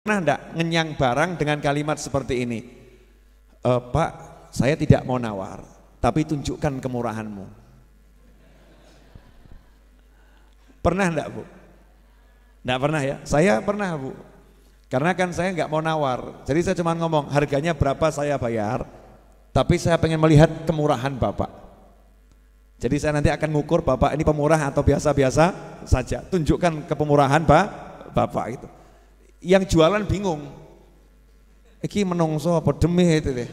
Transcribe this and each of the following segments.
Pernah enggak ngenyang barang dengan kalimat seperti ini? Pak, saya tidak mau nawar, tapi tunjukkan kemurahanmu. Pernah enggak, Bu? Enggak pernah ya? Saya pernah, Bu. Karena kan saya enggak mau nawar, jadi saya cuma ngomong harganya berapa saya bayar, tapi saya pengen melihat kemurahan Bapak. Jadi saya nanti akan ngukur Bapak ini pemurah atau biasa-biasa saja. Tunjukkan kepemurahan Bapak itu. Yang jualan bingung, iki menungso apa demi itu deh.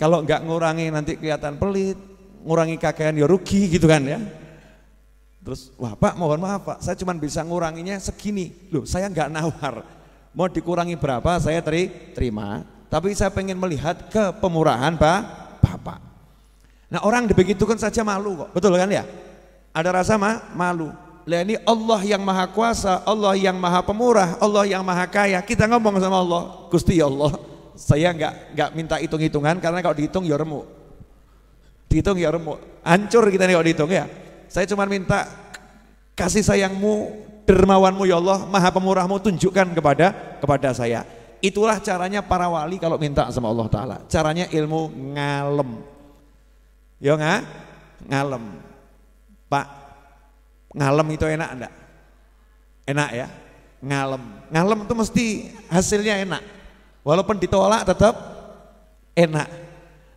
Kalau enggak ngurangi nanti kelihatan pelit, ngurangi kakean ya rugi gitu kan ya. Terus, wah Pak mohon maaf Pak, saya cuma bisa nguranginya segini. Loh saya enggak nawar, mau dikurangi berapa saya terima, tapi saya pengen melihat kepemurahan Bapak. Nah orang dibegitukan saja malu kok, betul kan ya? Ada rasa malu. Lah ini Allah yang maha kuasa, Allah yang maha pemurah, Allah yang maha kaya. Kita ngomong sama Allah, Gusti ya Allah, saya enggak minta hitung-hitungan karena kalau dihitung ya remuk. Dihitung ya remuk, hancur kita nih kalau dihitung ya. Saya cuma minta kasih sayangmu, dermawanmu ya Allah, maha pemurahmu tunjukkan kepada saya. Itulah caranya para wali kalau minta sama Allah Ta'ala. Caranya ilmu ngalem. Ya ngalem. Pak, ngalem itu enak enggak? Enak ya? Ngalem itu mesti hasilnya enak. Walaupun ditolak tetap enak.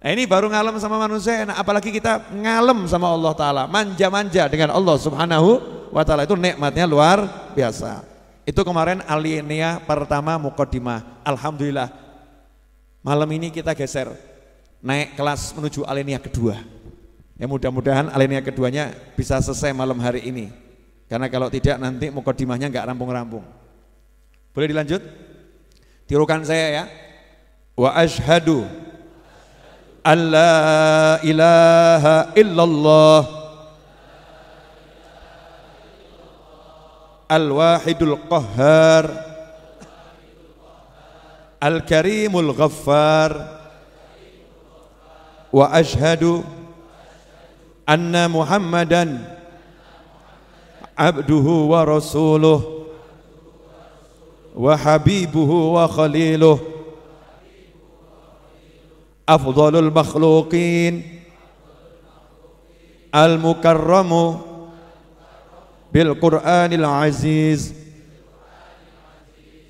Nah ini baru ngalem sama manusia enak, apalagi kita ngalem sama Allah Ta'ala, manja-manja dengan Allah Subhanahu wa Ta'ala, itu nikmatnya luar biasa. Itu kemarin alinea pertama muqaddimah. Alhamdulillah malam ini kita geser naik kelas menuju alinea kedua. Ya mudah-mudahan alinea keduanya bisa selesai malam hari ini, karena kalau tidak nanti muqaddimahnya nggak rampung-rampung. Boleh dilanjut? Tirukan saya ya. Wa asyhadu alla ilaha illallah al-wahidul qahhar al-karimul ghaffar wa asyhadu anna muhammadan abduhu wa rasuluh wa habibuhu wa khaliluh afdalul makhluqin al-mukarramu bil Qur'anil aziz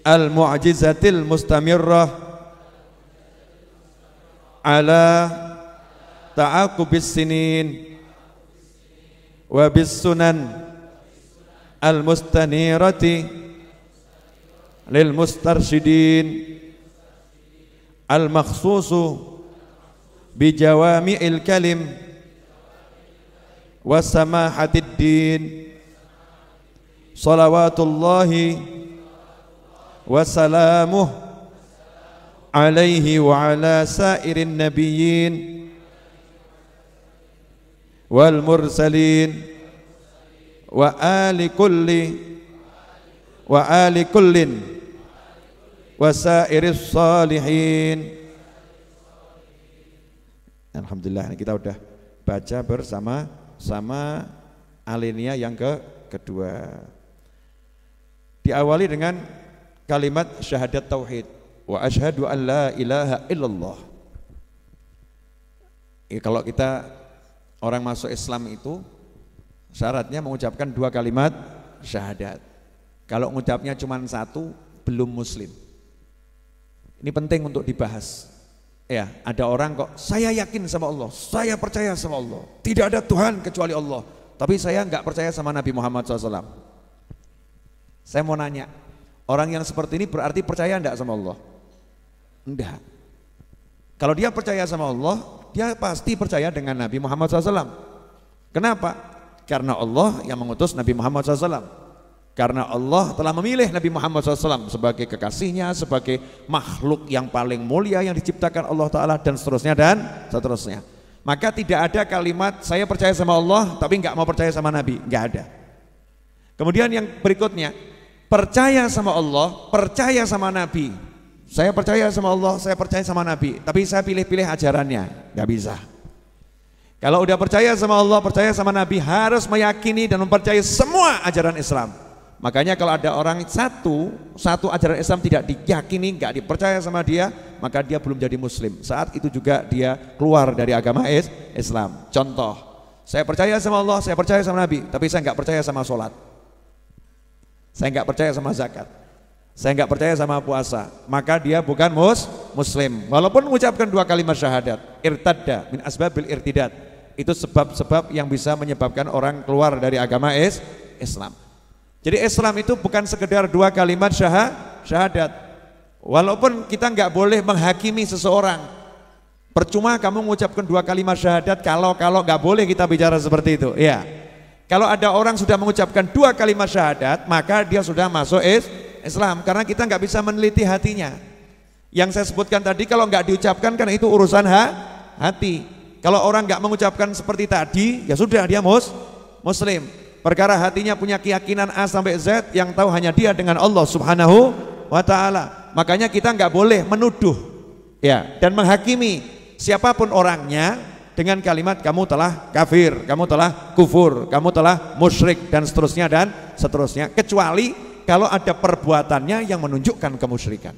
al-mu'jizatil mustamirrah ala ta'aqubis sinin wa bis sunan al-mustanirati lil mustarsyidin al-makhsusu bijawami'il kalim wa samahatid din salawatullahi wa salamuh alaihi wa ala sairin nabiyyin wal mursalin wa ali kullin wa sairis salihin. Alhamdulillah kita udah baca bersama-sama alinea yang kedua. Diawali dengan kalimat syahadat tauhid, wa asyhadu an la ilaha illallah. Kalau kita orang masuk Islam itu syaratnya mengucapkan dua kalimat syahadat. Kalau mengucapnya cuma satu belum muslim. Ini penting untuk dibahas. Ya, ada orang kok saya yakin sama Allah, saya percaya sama Allah, tidak ada Tuhan kecuali Allah, tapi saya enggak percaya sama Nabi Muhammad SAW. Saya mau nanya, orang yang seperti ini berarti percaya enggak sama Allah? Enggak. Kalau dia percaya sama Allah, dia pasti percaya dengan Nabi Muhammad SAW. Kenapa? Karena Allah yang mengutus Nabi Muhammad SAW. Karena Allah telah memilih Nabi Muhammad SAW sebagai kekasihnya, sebagai makhluk yang paling mulia yang diciptakan Allah Ta'ala, dan seterusnya dan seterusnya. Maka tidak ada kalimat saya percaya sama Allah tapi nggak mau percaya sama Nabi, nggak ada. Kemudian yang berikutnya, percaya sama Allah, percaya sama Nabi. Saya percaya sama Allah, saya percaya sama Nabi, tapi saya pilih-pilih ajarannya, nggak bisa. Kalau udah percaya sama Allah, percaya sama Nabi, harus meyakini dan mempercayai semua ajaran Islam. Makanya kalau ada orang satu ajaran Islam tidak diyakini, nggak dipercaya sama dia, maka dia belum jadi muslim. Saat itu juga dia keluar dari agama Islam. Contoh, saya percaya sama Allah, saya percaya sama Nabi, tapi saya nggak percaya sama sholat, saya nggak percaya sama zakat, saya nggak percaya sama puasa, maka dia bukan muslim. Walaupun mengucapkan 2 kalimat syahadat, irtadda min asbabil irtidad, itu sebab-sebab yang bisa menyebabkan orang keluar dari agama Islam. Jadi Islam itu bukan sekedar 2 kalimat syahadat. Walaupun kita nggak boleh menghakimi seseorang. Percuma kamu mengucapkan 2 kalimat syahadat kalau nggak boleh kita bicara seperti itu. Ya. Kalau ada orang sudah mengucapkan 2 kalimat syahadat, maka dia sudah masuk Islam, karena kita nggak bisa meneliti hatinya. Yang saya sebutkan tadi kalau nggak diucapkan kan itu urusan hati. Kalau orang nggak mengucapkan seperti tadi, ya sudah dia muslim. Perkara hatinya punya keyakinan A sampai Z, yang tahu hanya dia dengan Allah Subhanahu wa ta'ala. Makanya kita nggak boleh menuduh ya dan menghakimi siapapun orangnya dengan kalimat kamu telah kafir, kamu telah kufur, kamu telah musyrik dan seterusnya, kecuali kalau ada perbuatannya yang menunjukkan kemusyrikan.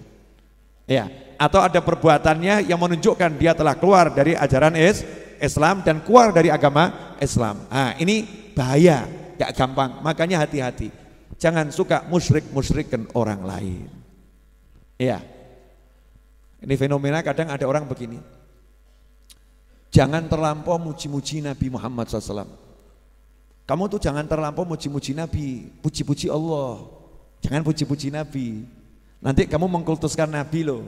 Ya, atau ada perbuatannya yang menunjukkan dia telah keluar dari ajaran Islam dan keluar dari agama Islam. Nah, ini bahaya. Gak gampang, makanya hati-hati, jangan suka musyrik-musyrikan orang lain. Iya, ini fenomena kadang ada orang begini, jangan terlampau muji-muji Nabi Muhammad SAW. Kamu tuh jangan terlampau muji-muji Nabi, puji-puji Allah, jangan puji-puji Nabi. Nanti kamu mengkultuskan Nabi loh,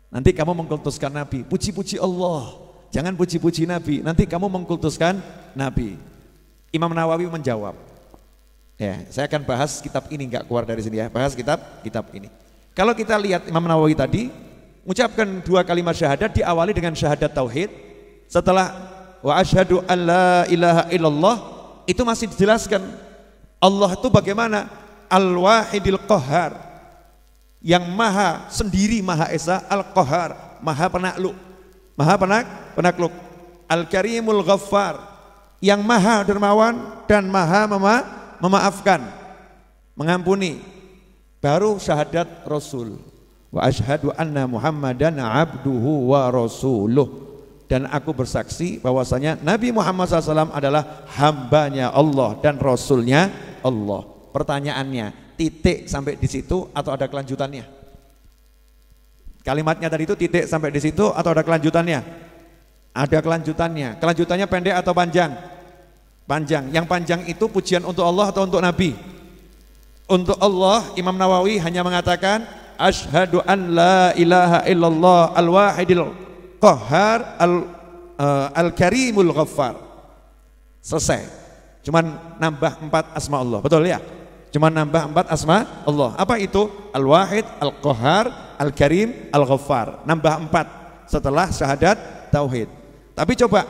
nanti kamu mengkultuskan Nabi. Puji-puji Allah, jangan puji-puji Nabi, nanti kamu mengkultuskan Nabi. Imam Nawawi menjawab, ya saya akan bahas kitab ini, nggak keluar dari sini ya, bahas kitab ini. Kalau kita lihat Imam Nawawi tadi mengucapkan 2 kalimat syahadat, diawali dengan syahadat tauhid, setelah wa asyhadu an la ilaha illallah, itu masih dijelaskan Allah itu bagaimana, al-wahidil qahhar, yang maha sendiri, maha esa, al-qahhar, maha penakluk, al-karimul ghaffar, yang maha dermawan dan maha memaafkan, mengampuni. Baru syahadat Rasul, wa asyhadu anna Muhammadan abduhu wa rasuluh, dan aku bersaksi bahwasanya Nabi Muhammad SAW adalah hambanya Allah dan Rasulnya Allah. Pertanyaannya, titik sampai di situ atau ada kelanjutannya? Kalimatnya tadi itu titik sampai di situ atau ada kelanjutannya? Ada kelanjutannya. Kelanjutannya pendek atau panjang? Panjang. Yang panjang itu pujian untuk Allah atau untuk Nabi? Untuk Allah. Imam Nawawi hanya mengatakan asyhadu an la ilaha illallah al-wahidil qahhar al-karimul ghaffar. Selesai. Cuman nambah 4 asma Allah. Betul ya? Cuman nambah 4 asma Allah. Apa itu? Al-wahid, al-qahhar, al-karim, al-ghaffar. Nambah 4 setelah syahadat tauhid. Tapi coba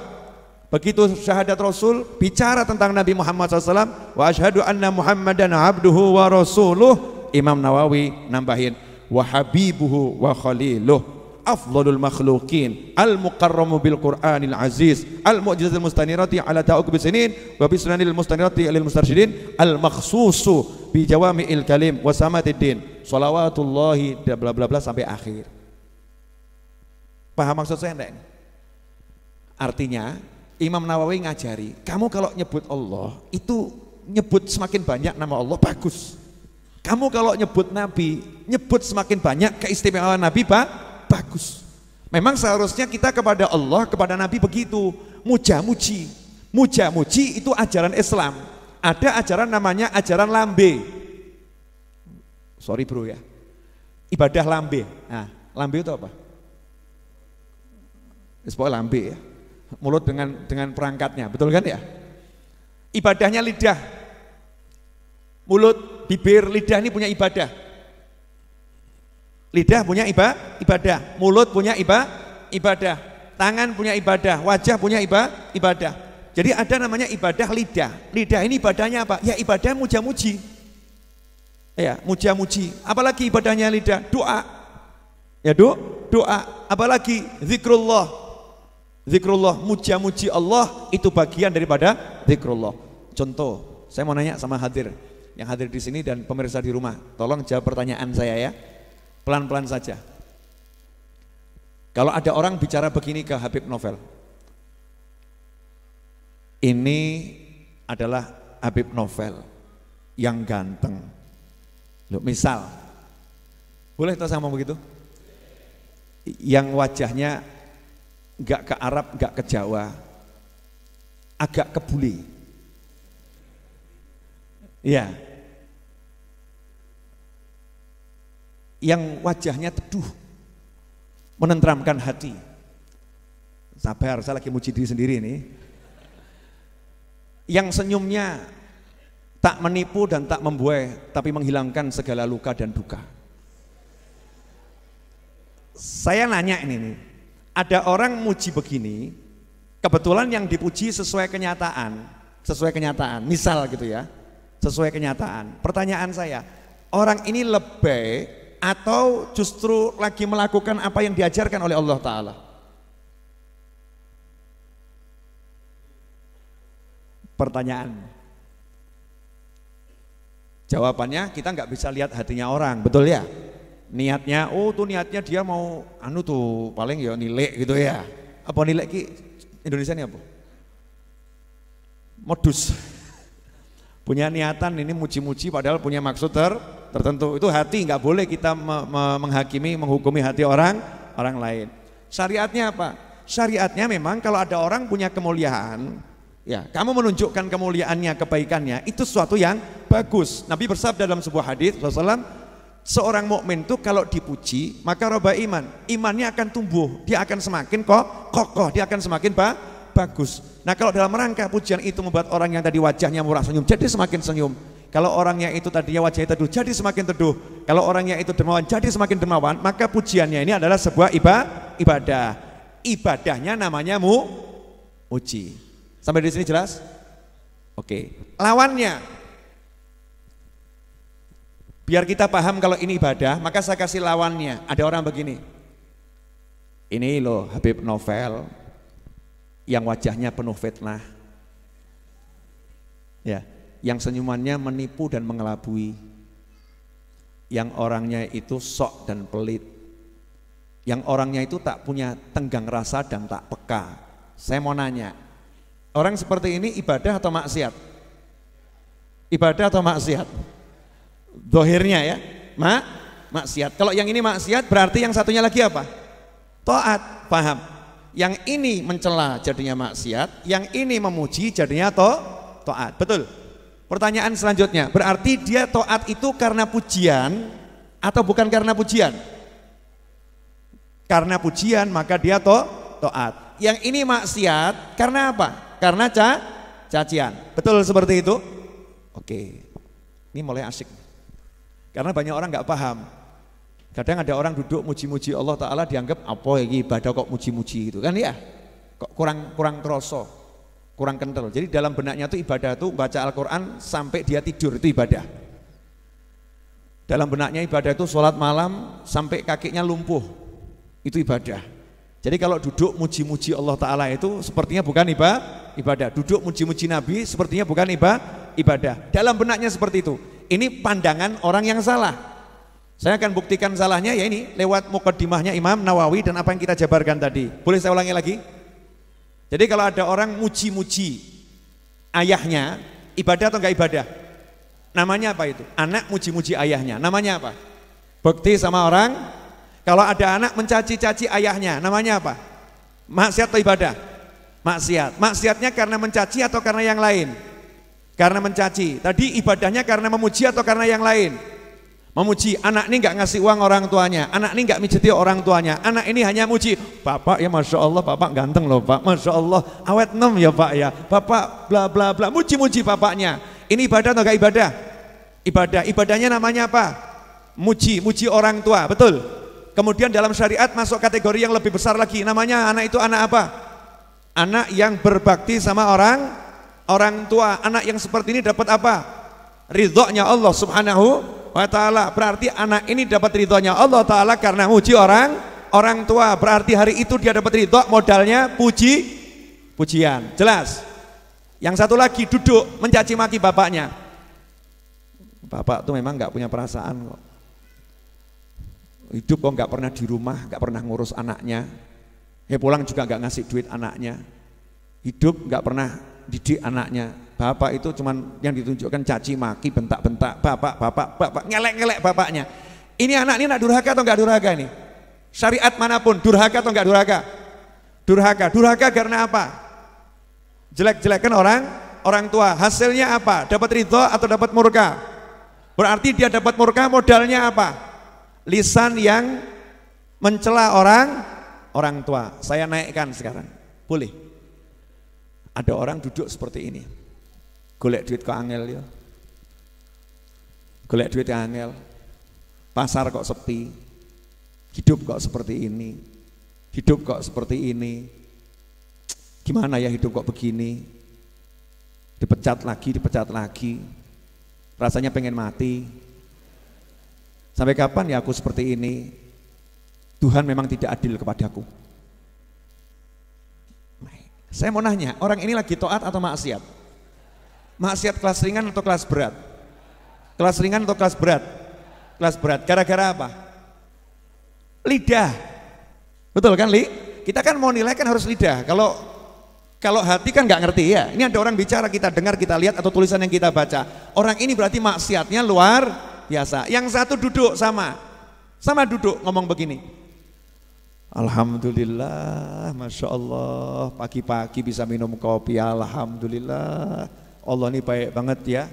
begitu syahadat Rasul bicara tentang Nabi Muhammad SAW, wa asyhadu anna Muhammadan abduhu wa rasuluh, Imam Nawawi nambahin wa habibuhu wa khaliluh, afdhalul makhluqin, al mukarramu bil Qur'anil aziz, al mu'jizatil mustanirati ala ta'uqub sinin wa bi sunanil mustanirati lil mustarsyidin, al makhsusu bi jawami'il kalim wa samatid salawatullahi bla bla bla sampai akhir. Paham maksud saya enggak? Artinya Imam Nawawi ngajari, kamu kalau nyebut Allah itu nyebut semakin banyak nama Allah bagus. Kamu kalau nyebut Nabi, nyebut semakin banyak keistimewaan Nabi bagus. Memang seharusnya kita kepada Allah, kepada Nabi begitu, muja-muji. Muja-muji itu ajaran Islam. Ada ajaran namanya ajaran lambe. Sorry bro ya. Ibadah lambe. Nah, lambe itu apa? Pokoknya lambe ya. Mulut dengan perangkatnya, betul kan ya? Ibadahnya lidah, mulut, bibir, lidah ini punya ibadah. Lidah punya ibadah, mulut punya ibadah, tangan punya ibadah, wajah punya ibadah. Jadi ada namanya ibadah lidah. Lidah ini ibadahnya apa? Ya ibadah muja-muji. Ya, muja-muji. Apalagi ibadahnya lidah? Doa. Ya doa. Apalagi zikrullah. Zikrullah, muja-muji Allah itu bagian daripada zikrullah. Contoh, saya mau nanya sama hadir, yang hadir di sini dan pemirsa di rumah, tolong jawab pertanyaan saya ya, pelan-pelan saja. Kalau ada orang bicara begini ke Habib Novel, ini adalah Habib Novel yang ganteng. Loh, misal, boleh toh sama begitu? Yang wajahnya nggak ke Arab, nggak ke Jawa, agak ke bule. Ya. Yang wajahnya teduh, menenteramkan hati. Sabar, saya lagi muji diri sendiri ini. Yang senyumnya tak menipu dan tak membuai, tapi menghilangkan segala luka dan duka. Saya nanya ini nih, ada orang muji begini, kebetulan yang dipuji sesuai kenyataan, misal gitu ya, sesuai kenyataan. Pertanyaan saya, orang ini lebay atau justru lagi melakukan apa yang diajarkan oleh Allah Ta'ala? Pertanyaan. Jawabannya kita nggak bisa lihat hatinya orang, betul ya? Niatnya, oh tuh niatnya dia mau tuh paling ya nilai gitu ya. Apa nilai ki Indonesia ini apa? Modus. Punya niatan ini muji-muji padahal punya maksud tertentu. Itu hati, nggak boleh kita menghakimi, menghukumi hati orang lain. Syariatnya apa? Syariatnya memang kalau ada orang punya kemuliaan, ya, kamu menunjukkan kemuliaannya, kebaikannya, itu sesuatu yang bagus. Nabi bersabda dalam sebuah hadis Rasulullah, seorang mukmin itu kalau dipuji maka roba imannya akan tumbuh, dia akan semakin kokoh, dia akan semakin bagus. Nah, kalau dalam rangka pujian itu membuat orang yang tadi wajahnya murah senyum jadi semakin senyum, kalau orangnya itu tadinya wajahnya teduh jadi semakin teduh, kalau orangnya itu dermawan jadi semakin dermawan, maka pujiannya ini adalah sebuah ibadah. Ibadahnya namanya muji. Sampai di sini jelas? Oke. Lawannya, biar kita paham kalau ini ibadah, maka saya kasih lawannya. Ada orang begini, ini loh Habib Novel yang wajahnya penuh fitnah, ya, yang senyumannya menipu dan mengelabui, yang orangnya itu sok dan pelit, yang orangnya itu tak punya tenggang rasa dan tak peka. Saya mau nanya, orang seperti ini ibadah atau maksiat? Ibadah atau maksiat? Dohirnya ya, maksiat. Kalau yang ini maksiat berarti yang satunya lagi apa? Taat, paham? Yang ini mencela jadinya maksiat, yang ini memuji jadinya taat. Betul? Pertanyaan selanjutnya, berarti dia taat itu karena pujian atau bukan karena pujian? Karena pujian maka dia taat. Yang ini maksiat karena apa? Karena cacian. Betul seperti itu? Oke. Ini mulai asik. Karena banyak orang nggak paham. Kadang ada orang duduk muji-muji Allah Ta'ala dianggap apa ini ibadah kok muji-muji gitu kan ya? Kok kurang kroso, kurang kental. Jadi dalam benaknya itu ibadah itu baca Al-Quran sampai dia tidur itu ibadah. Dalam benaknya ibadah itu sholat malam sampai kakinya lumpuh, itu ibadah. Jadi kalau duduk muji-muji Allah Ta'ala itu sepertinya bukan ibadah. Duduk muji-muji Nabi sepertinya bukan ibadah. Dalam benaknya seperti itu. Ini pandangan orang yang salah. Saya akan buktikan salahnya ya ini lewat mukaddimahnya Imam Nawawi dan apa yang kita jabarkan tadi. Boleh saya ulangi lagi? Jadi kalau ada orang muji-muji ayahnya, ibadah atau enggak ibadah? Namanya apa itu? Anak muji-muji ayahnya, namanya apa? Bukti sama orang. Kalau ada anak mencaci-caci ayahnya, namanya apa? Maksiat atau ibadah? Maksiat. Maksiatnya karena mencaci atau karena yang lain? Karena mencaci. Tadi ibadahnya karena memuji atau karena yang lain? Memuji. Anak ini nggak ngasih uang orang tuanya, anak ini nggak mijeti orang tuanya, anak ini hanya muji. Bapak ya Masya Allah, bapak ganteng loh Pak, Masya Allah, awet nem ya Pak ya, bapak bla bla bla, muji-muji bapaknya. Ini ibadah atau nggak ibadah? Ibadah. Ibadahnya namanya apa? Muji orang tua, betul. Kemudian dalam syariat masuk kategori yang lebih besar lagi, namanya anak itu anak apa? Anak yang berbakti sama orang tua. Anak yang seperti ini dapat apa? Ridhonya Allah Subhanahu wa ta'ala. Berarti anak ini dapat ridhonya Allah Ta'ala karena muji orang tua. Berarti hari itu dia dapat ridho, modalnya pujian. Jelas? Yang satu lagi duduk mencaci maki bapaknya. Bapak tuh memang nggak punya perasaan kok. Hidup kok nggak pernah di rumah, nggak pernah ngurus anaknya. Pulang juga nggak ngasih duit anaknya. Hidup nggak pernah didik anaknya. Bapak itu cuman yang ditunjukkan caci maki, bentak-bentak, bapak, ngelek-ngelek bapaknya. Ini anak ini nak durhaka atau nggak durhaka ini? Syariat manapun, durhaka atau nggak durhaka? Durhaka karena apa? Jelek-jelekan orang tua. Hasilnya apa? Dapat ridho atau dapat murka? Berarti dia dapat murka, modalnya apa? Lisan yang mencela orang tua. Saya naikkan sekarang, boleh? Ada orang duduk seperti ini, golek duit kok angel ya, golek duit angel, pasar kok sepi, hidup kok seperti ini, gimana ya hidup kok begini, dipecat lagi, rasanya pengen mati. Sampai kapan ya aku seperti ini? Tuhan memang tidak adil kepadaku. Saya mau nanya, orang ini lagi taat atau maksiat? Maksiat kelas ringan atau kelas berat? Kelas ringan atau kelas berat? Kelas berat. Gara-gara apa? Lidah. Betul kan, Li? Kita kan mau nilai kan harus lidah. Kalau hati kan nggak ngerti ya. Ini ada orang bicara, kita dengar, kita lihat, atau tulisan yang kita baca. Orang ini berarti maksiatnya luar biasa. Yang satu duduk sama duduk ngomong begini. Alhamdulillah, Masya Allah, pagi-pagi bisa minum kopi, Alhamdulillah. Allah ini baik banget ya.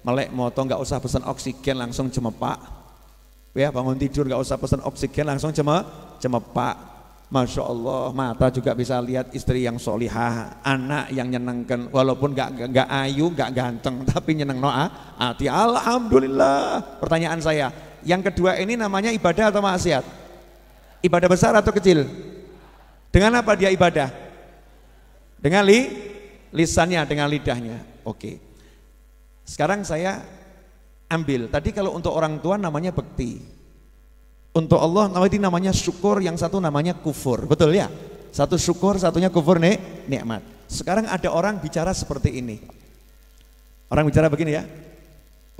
Melek moto nggak usah pesan oksigen, langsung cemepak. Ya, bangun tidur nggak usah pesan oksigen, langsung cemepak. Masya Allah, mata juga bisa lihat istri yang solihah, anak yang nyenengkan, walaupun nggak ayu, nggak ganteng, tapi nyeneng hati. Alhamdulillah. Pertanyaan saya, yang kedua ini namanya ibadah atau maksiat? Ibadah besar atau kecil? Dengan apa dia ibadah? Dengan lisannya, dengan lidahnya. Oke. Sekarang saya ambil, tadi kalau untuk orang tua namanya bekti. Untuk Allah namanya syukur, yang satu namanya kufur, betul ya? Satu syukur, satunya kufur nikmat. Sekarang ada orang bicara seperti ini. Orang bicara begini ya.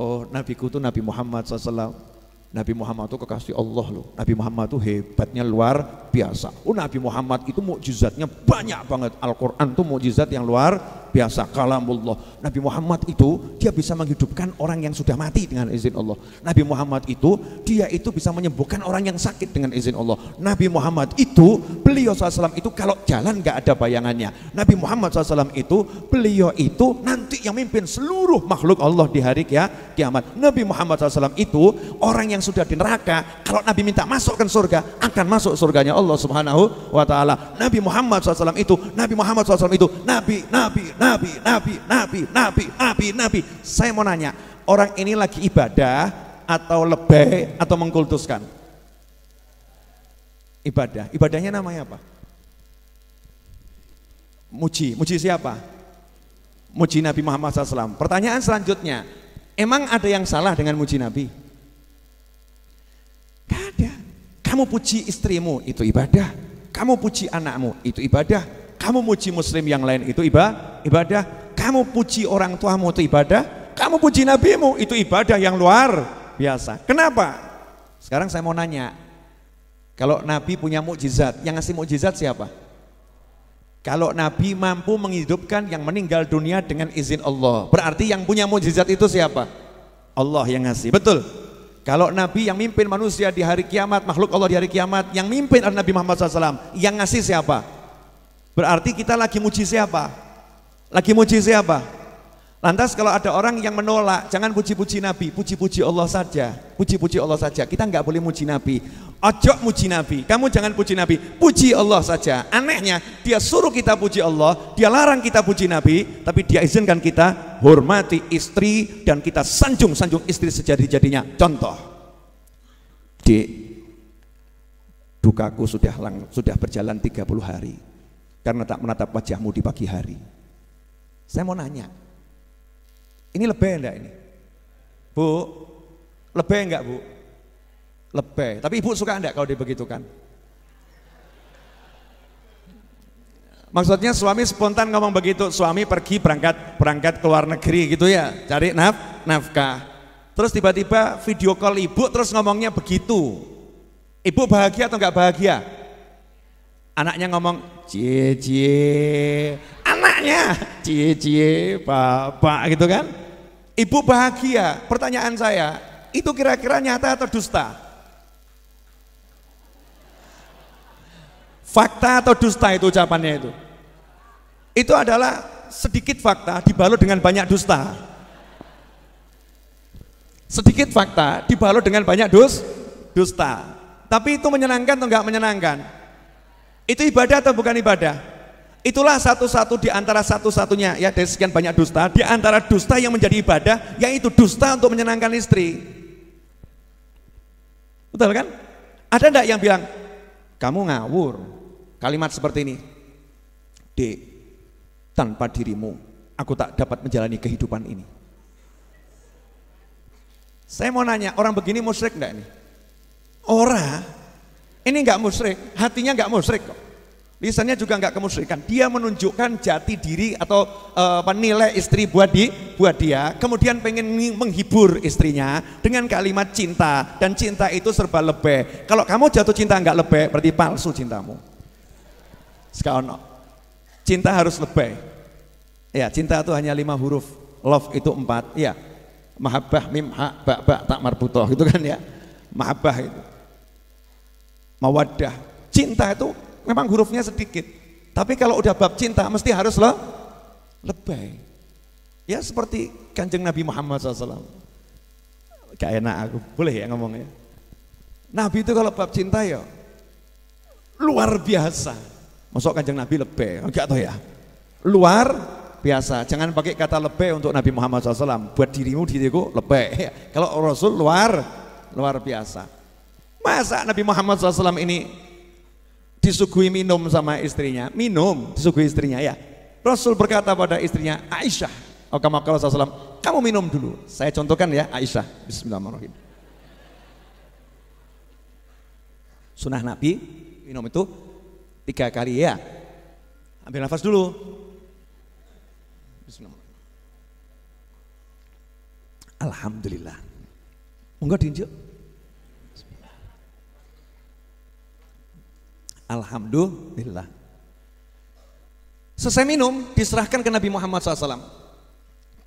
Oh, nabiku itu Nabi Muhammad SAW. Nabi Muhammad itu kekasih Allah loh. Nabi Muhammad itu hebatnya luar biasa. Oh, Nabi Muhammad itu mukjizatnya banyak banget. Al-Quran itu mukjizat yang luar biasa. Kalamullah. Nabi Muhammad itu dia bisa menghidupkan orang yang sudah mati dengan izin Allah. Nabi Muhammad itu dia itu bisa menyembuhkan orang yang sakit dengan izin Allah. Nabi Muhammad itu beliau SAW itu kalau jalan nggak ada bayangannya. Nabi Muhammad SAW itu beliau itu nanti yang mimpin seluruh makhluk Allah di hari kiamat. Nabi Muhammad SAW itu orang yang sudah di neraka, kalau Nabi minta masuk ke surga, akan masuk surganya Allah Subhanahu wa Ta'ala. Nabi Muhammad SAW itu Nabi. Saya mau nanya, orang ini lagi ibadah atau lebay atau mengkultuskan? Ibadahnya namanya apa? Muji siapa? Muji Nabi Muhammad SAW. Pertanyaan selanjutnya, emang ada yang salah dengan muji Nabi? Gak ada. Kamu puji istrimu itu ibadah, kamu puji anakmu itu ibadah, kamu puji muslim yang lain itu ibadah, kamu puji orang tuamu itu ibadah, kamu puji nabimu itu ibadah yang luar biasa. Kenapa? Sekarang saya mau nanya, kalau Nabi punya mukjizat, yang ngasih mukjizat siapa? Kalau Nabi mampu menghidupkan yang meninggal dunia dengan izin Allah, berarti yang punya mukjizat itu siapa? Allah yang ngasih, betul? Kalau Nabi yang mimpin manusia di hari kiamat, makhluk Allah di hari kiamat, yang mimpin adalah Nabi Muhammad SAW, yang ngasih siapa? Berarti kita lagi muji siapa? Lantas kalau ada orang yang menolak, jangan puji-puji Nabi, puji-puji Allah saja. Kita nggak boleh muji Nabi. Ojo muji Nabi, kamu jangan puji Nabi, puji Allah saja. Anehnya, dia suruh kita puji Allah, dia larang kita puji Nabi, tapi dia izinkan kita hormati istri dan kita sanjung istri sejadi-jadinya. Contoh, Dik, dukaku sudah berjalan 30 hari karena tak menatap wajahmu di pagi hari. Saya mau nanya, ini lebih enggak ini? Bu, lebih enggak Bu? Lebih, tapi ibu suka enggak kalau dibegitukan? Maksudnya suami spontan ngomong begitu, suami pergi berangkat ke luar negeri gitu ya, cari nafkah. Terus tiba-tiba video call ibu terus ngomongnya begitu. Ibu bahagia atau enggak bahagia? Anaknya ngomong cie cie, anaknya cie cie bapak gitu kan. Ibu bahagia. Pertanyaan saya, itu kira-kira nyata atau dusta? Fakta atau dusta itu ucapannya itu? Itu adalah sedikit fakta dibalut dengan banyak dusta. Sedikit fakta dibalut dengan banyak dusta. Tapi itu menyenangkan atau enggak menyenangkan? Itu ibadah atau bukan ibadah? Itulah satu-satu di antara satu-satunya ya dari sekian banyak dusta, di antara dusta yang menjadi ibadah, yaitu dusta untuk menyenangkan istri. Betul kan? Ada enggak yang bilang, kamu ngawur? Kalimat seperti ini, Dek, tanpa dirimu aku tak dapat menjalani kehidupan ini. Saya mau nanya, orang begini musyrik enggak ini? Orang ini enggak musyrik, hatinya enggak musyrik kok. Lisannya juga enggak kemusyrikan. Dia menunjukkan jati diri atau nilai istri buat dia, kemudian pengen menghibur istrinya dengan kalimat cinta, dan cinta itu serba lebih. Kalau kamu jatuh cinta enggak lebih, berarti palsu cintamu. Sekarang cinta harus lebih. Ya, cinta itu hanya 5 huruf, love itu 4. Ya, mahabbah mim ha ba ba tak marbutoh gitu kan ya. Mahabbah itu, mawaddah, cinta itu memang hurufnya sedikit, tapi kalau udah bab cinta mesti harus lebih. Ya seperti Kanjeng Nabi Muhammad SAW. Gak enak aku, boleh ya ngomongnya. Nabi itu kalau bab cinta ya luar biasa. Masuk Kanjeng Nabi lebih, enggak tahu ya. Luar biasa. Jangan pakai kata lebih untuk Nabi Muhammad SAW. Buat diriku lebih. Kalau Rasul luar biasa. Masa Nabi Muhammad SAW ini disuguhi minum sama istrinya, disuguhi istrinya ya. Rasul berkata pada istrinya Aisyah, SAW, kamu minum dulu. Saya contohkan ya, Aisyah. Bismillahirrahmanirrahim. Sunnah Nabi minum itu 3 kali ya. Ambil nafas dulu. Bismillahirrahmanirrahim. Alhamdulillah. Enggak diinjak. Alhamdulillah. Selesai minum, diserahkan ke Nabi Muhammad SAW.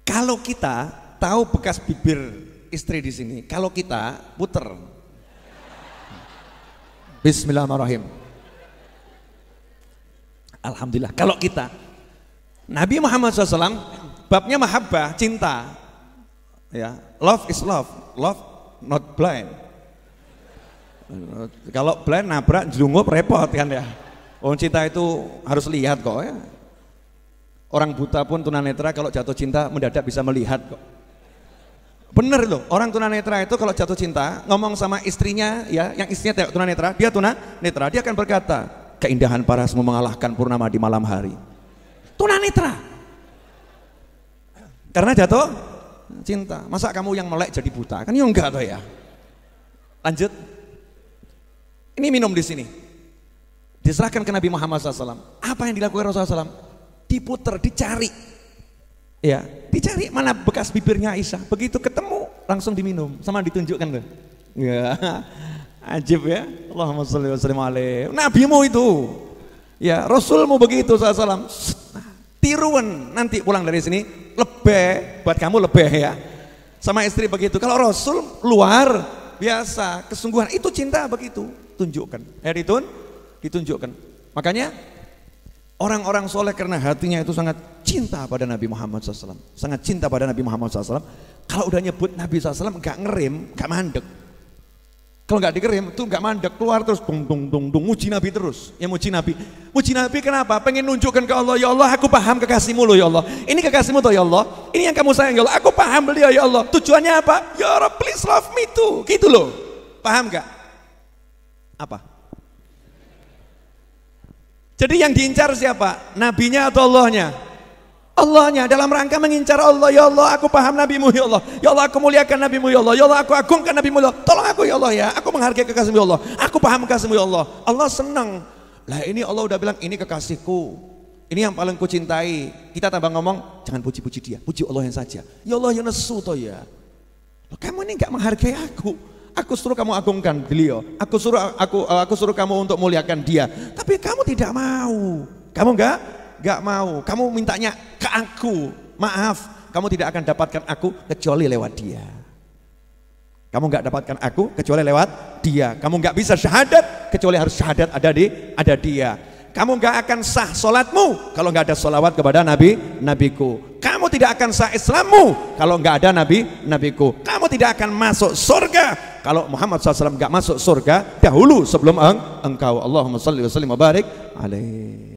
Kalau kita tahu bekas bibir istri di sini, kalau kita puter. Bismillahirrahmanirrahim. Alhamdulillah. Kalau kita, Nabi Muhammad SAW, babnya mahabbah, cinta. Ya, love is love not blind. Kalau blind nabrak jelungup repot kan ya. Cinta itu harus lihat kok ya. Orang buta pun tunanetra kalau jatuh cinta mendadak bisa melihat kok. Bener loh, orang tunanetra itu kalau jatuh cinta ngomong sama istrinya ya, yang istrinya tunanetra, dia tunanetra, dia akan berkata, keindahan parasmu mengalahkan purnama di malam hari. Tunanetra. Karena jatuh cinta. Masa kamu yang melek jadi buta? Kan ya enggak tuh ya. Lanjut. Ini minum di sini. Diserahkan ke Nabi Muhammad SAW. Apa yang dilakukan Rasulullah SAW? Diputer, dicari. Ya, dicari mana bekas bibirnya Aisyah. Begitu ketemu langsung diminum, sama ditunjukkan tuh. Ya, ajib ya. Allahumma sholli wa sallim alaihi. Nabimu itu. Ya, Rasulmu begitu SAW. Tiruan nanti pulang dari sini lebih buat kamu lebih ya. Sama istri begitu. Kalau Rasul luar biasa, kesungguhan itu cinta begitu. Tunjukkan. Ditunjukkan. Makanya orang-orang soleh karena hatinya itu sangat cinta pada Nabi Muhammad SAW. Sangat cinta pada Nabi Muhammad SAW. Kalau udah nyebut Nabi SAW gak ngerem, gak mandek. Kalau gak dikerem itu gak mandek, keluar terus dung muji Nabi terus. Ya muji Nabi. Muji Nabi kenapa? Pengen nunjukkan ke Allah, ya Allah aku paham kekasihmu loh ya Allah. Ini kekasihmu tuh ya Allah. Ini yang kamu sayang ya Allah. Aku paham beliau ya Allah. Tujuannya apa? Ya Allah please love me too. Gitu loh. Paham gak? Apa? Jadi yang diincar siapa? Nabinya atau Allahnya? Allahnya, dalam rangka mengincar Allah. Ya Allah aku paham nabimu ya Allah. Ya Allah aku muliakan nabimu ya Allah. Ya Allah aku agungkan nabimu ya Allah. Tolong aku ya Allah ya. Aku menghargai kekasihmu ya Allah. Aku paham kekasihmu ya Allah. Allah senang. Lah ini Allah udah bilang ini kekasihku. Ini yang paling kucintai. Kita tambah ngomong jangan puji-puji dia. Puji Allah yang saja. Ya Allah ya nesu toh ya. Kamu ini nggak menghargai aku. Aku suruh kamu agungkan beliau. Aku suruh kamu untuk muliakan dia. Tapi kamu tidak mau. Kamu nggak mau. Kamu mintanya ke aku. Maaf, kamu tidak akan dapatkan aku kecuali lewat dia. Kamu nggak dapatkan aku kecuali lewat dia. Kamu nggak bisa syahadat kecuali harus syahadat ada dia. Kamu nggak akan sah solatmu kalau nggak ada solawat kepada nabiku. Kamu tidak akan sah Islammu kalau nggak ada nabiku. Kamu tidak akan masuk surga kalau Muhammad SAW nggak masuk surga dahulu sebelum engkau. Allahumma shalli wa sallim wa barik alaihi.